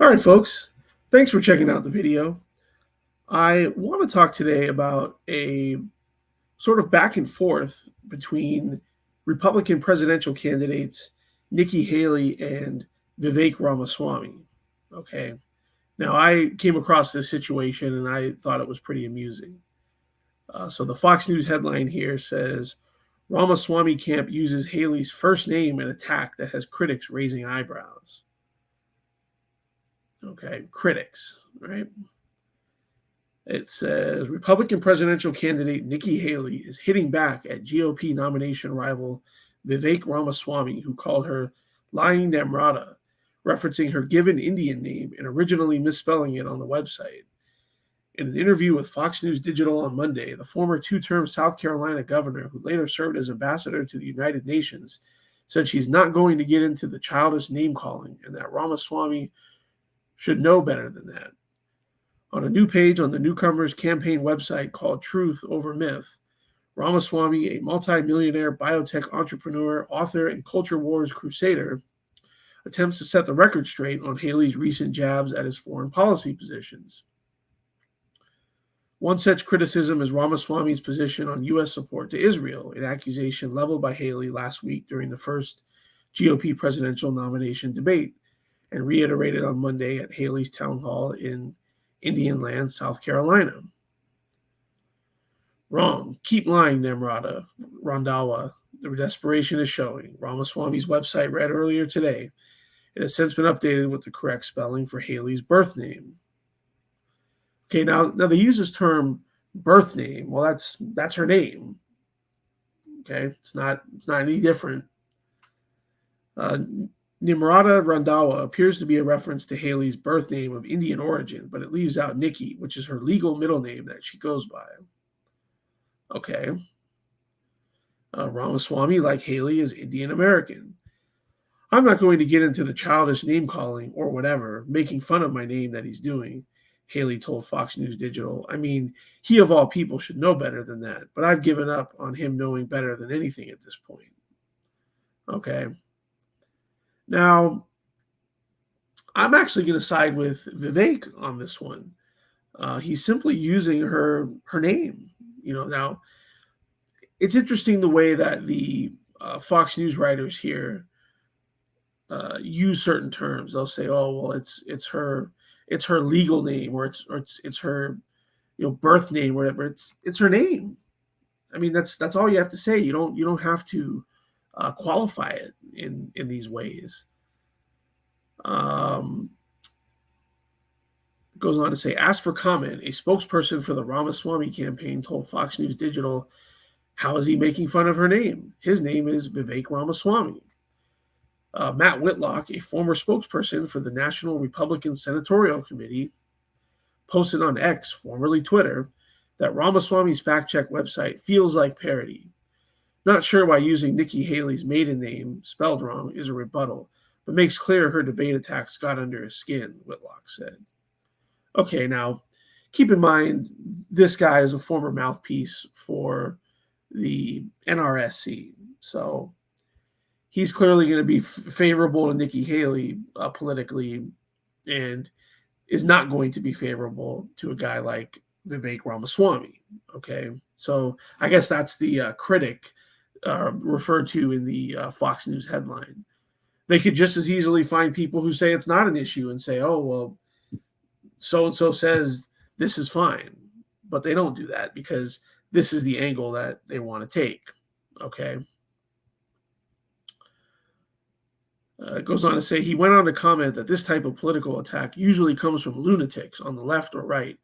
All right, folks. Thanks for checking out the video. I want to talk today about a sort of back and forth between Republican presidential candidates Nikki Haley and Vivek Ramaswamy. Okay. Now, I came across this situation and I thought it was pretty amusing. So, the Fox News headline here says Ramaswamy camp uses Haley's first name in attack that has critics raising eyebrows. Okay. Critics, right? It says Republican presidential candidate Nikki Haley is hitting back at GOP nomination rival Vivek Ramaswamy, who called her lying Namrata, referencing her given Indian name and originally misspelling it on the website. In an interview with Fox News Digital on Monday, the former two-term South Carolina governor, who later served as ambassador to the United Nations, said she's not going to get into the childish name-calling and that Ramaswamy should know better than that. On a new page on the newcomers campaign website called Truth Over Myth, Ramaswamy, a multi-millionaire biotech entrepreneur, author, and culture wars crusader, attempts to set the record straight on Haley's recent jabs at his foreign policy positions. One such criticism is Ramaswamy's position on U.S. support to Israel, an accusation leveled by Haley last week during the first GOP presidential nomination debate, and reiterated on Monday at Haley's town hall in Indian Land, South Carolina. Wrong. Keep lying, Namrata. Randhawa. The desperation is showing. Ramaswamy's website read earlier today. It has since been updated with the correct spelling for Haley's birth name. Okay, now they use this term birth name. Well, that's her name. Okay, it's not any different. Nimrata Randhawa appears to be a reference to Haley's birth name of Indian origin, but it leaves out Nikki, which is her legal middle name that she goes by. Okay. Ramaswamy, like Haley, is Indian American. I'm not going to get into the childish name calling or whatever, making fun of my name that he's doing, Haley told Fox News Digital. I mean, he of all people should know better than that, but I've given up on him knowing better than anything at this point. Okay. Now, I'm actually going to side with Vivek on this one. He's simply using her name. Now it's interesting the way that the Fox News writers here use certain terms. They'll say, "Oh, well, it's her legal name, or it's her birth name, whatever. It's her name." I mean, that's all you have to say. You don't have to qualify it in these ways. Goes on to say, ask for comment. A spokesperson for the Ramaswamy campaign told Fox News Digital, how is he making fun of her name? His name is Vivek Ramaswamy. Matt Whitlock, a former spokesperson for the National Republican Senatorial Committee, posted on X, formerly Twitter, that Ramaswamy's fact-check website feels like parody. Not sure why using Nikki Haley's maiden name, spelled wrong, is a rebuttal, but makes clear her debate attacks got under his skin, Whitlock said. Okay, now, keep in mind, this guy is a former mouthpiece for the NRSC, so he's clearly going to be favorable to Nikki Haley politically, and is not going to be favorable to a guy like Vivek Ramaswamy. Okay, so I guess that's the critic referred to in the Fox News headline. They could just as easily find people who say it's not an issue and say, "Oh, well, so and so says this is fine," but they don't do that because this is the angle that they want to take. Okay. It goes on to say he went on to comment that this type of political attack usually comes from lunatics on the left or right,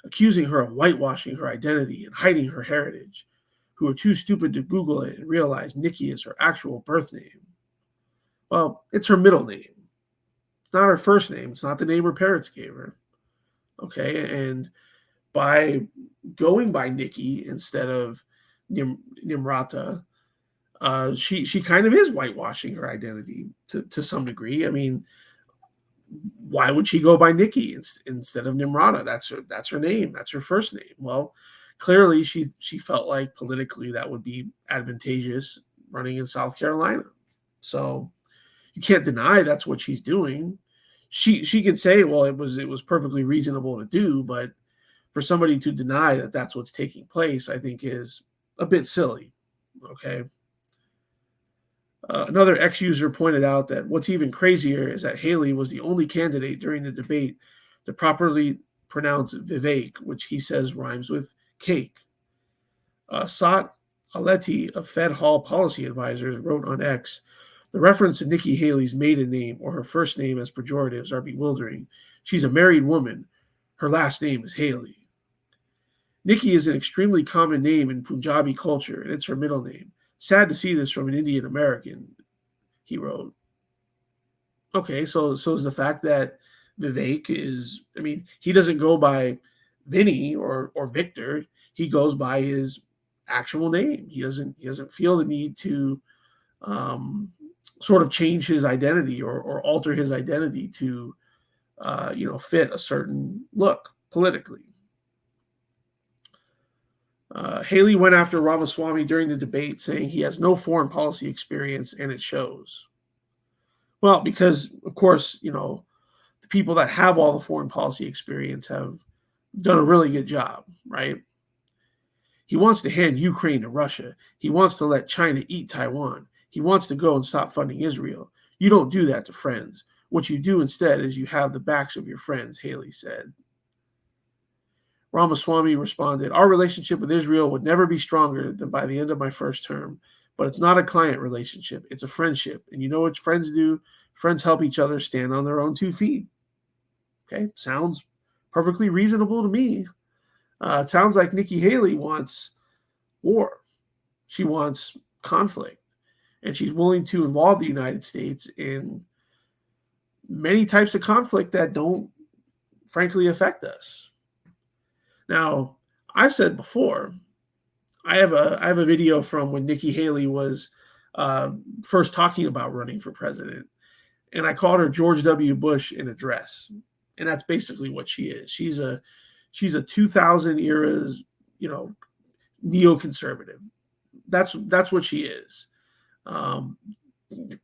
accusing her of whitewashing her identity and hiding her heritage, who are too stupid to Google it and realize Nikki is her actual birth name. Well, it's her middle name. It's not her first name. It's not the name her parents gave her. Okay, and by going by Nikki instead of Nimrata, she kind of is whitewashing her identity to some degree. I mean, why would she go by Nikki instead of Nimrata? That's her name. That's her first name. Well, clearly she felt like politically that would be advantageous running in South Carolina. So you can't deny that's what she's doing. she can say, well, it was perfectly reasonable to do, but for somebody to deny that that's what's taking place, I think is a bit silly. Okay. Another ex-user pointed out that what's even crazier is that Haley was the only candidate during the debate to properly pronounce Vivek, which he says rhymes with cake. Sat Aleti of Fed Hall Policy Advisors wrote on X, the reference to Nikki Haley's maiden name or her first name as pejoratives are bewildering. She's a married woman. Her last name is Haley. Nikki is an extremely common name in Punjabi culture, and it's her middle name. Sad to see this from an Indian American, he wrote. Okay, so is the fact that Vivek is, I mean, he doesn't go by Vinny or Victor. He goes by his actual name. He doesn't feel the need to sort of change his identity or alter his identity to fit a certain look politically. Haley went after Ramaswamy during the debate, saying he has no foreign policy experience, and it shows. Well, because, of course, the people that have all the foreign policy experience have done a really good job, right? He wants to hand Ukraine to Russia. He wants to let China eat Taiwan. He wants to go and stop funding Israel. You don't do that to friends. What you do instead is you have the backs of your friends, Haley said. Ramaswamy responded, our relationship with Israel would never be stronger than by the end of my first term, but it's not a client relationship. It's a friendship. And you know what friends do? Friends help each other stand on their own 2 feet. Okay, sounds perfectly reasonable to me. It sounds like Nikki Haley wants war. She wants conflict. And she's willing to involve the United States in many types of conflict that don't, frankly, affect us. Now, I've said before, I have a video from when Nikki Haley was first talking about running for president, and I called her George W. Bush in a dress, and that's basically what she is. She's a 2000 era, neoconservative. That's what she is.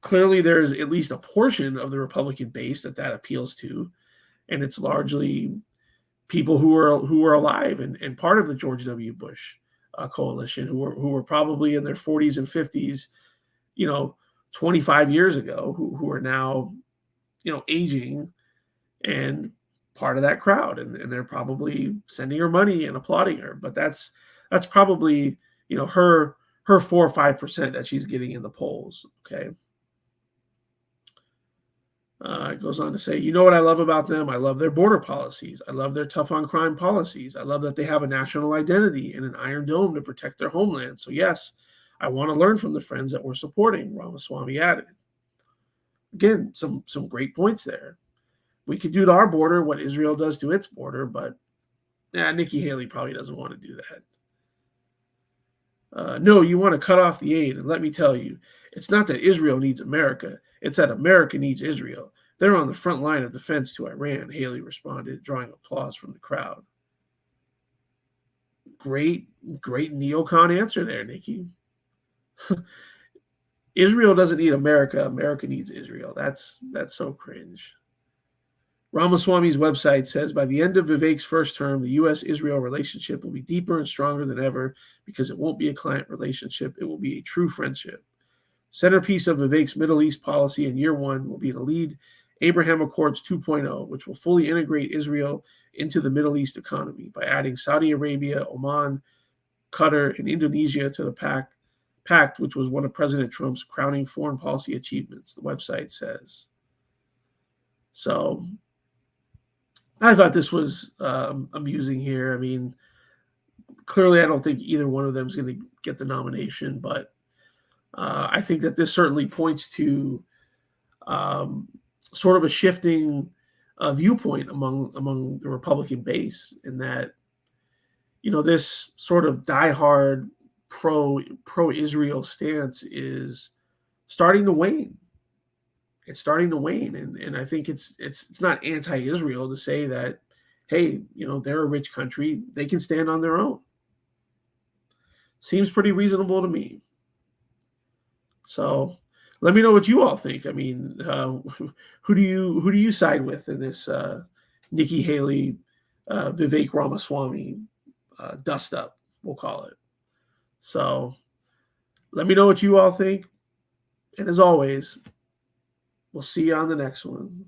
Clearly, there's at least a portion of the Republican base that appeals to, and it's largely people who are alive and part of the George W. Bush coalition who were probably in their 40s and 50s, 25 years ago, who are now, aging and part of that crowd, and they're probably sending her money and applauding her. But that's probably her 4 or 5% that she's getting in the polls. Okay. It goes on to say, you know what I love about them? I love their border policies. I love their tough on crime policies. I love that they have a national identity and an iron dome to protect their homeland. So yes, I want to learn from the friends that we're supporting, Ramaswamy added. Again, some great points there. We could do to our border what Israel does to its border, but Nikki Haley probably doesn't want to do that. No, you want to cut off the aid, and let me tell you, it's not that Israel needs America. It's that America needs Israel. They're on the front line of defense to Iran, Haley responded, drawing applause from the crowd. Great neocon answer there, Nikki. Israel doesn't need America. America needs Israel. That's so cringe. Ramaswamy's website says, by the end of Vivek's first term, the U.S.-Israel relationship will be deeper and stronger than ever because it won't be a client relationship. It will be a true friendship. Centerpiece of Vivek's Middle East policy in year one will be to lead Abraham Accords 2.0, which will fully integrate Israel into the Middle East economy by adding Saudi Arabia, Oman, Qatar, and Indonesia to the pact, which was one of President Trump's crowning foreign policy achievements, the website says. So I thought this was amusing here. I mean, clearly I don't think either one of them is going to get the nomination, but I think that this certainly points to sort of a shifting viewpoint among the Republican base, in that this sort of diehard pro-Israel stance is starting to wane. It's starting to wane, and I think it's not anti-Israel to say that, hey, they're a rich country, they can stand on their own. Seems pretty reasonable to me. So let me know what you all think. I mean, who do you side with in this Nikki Haley, Vivek Ramaswamy dust up? We'll call it. So let me know what you all think. And as always, we'll see you on the next one.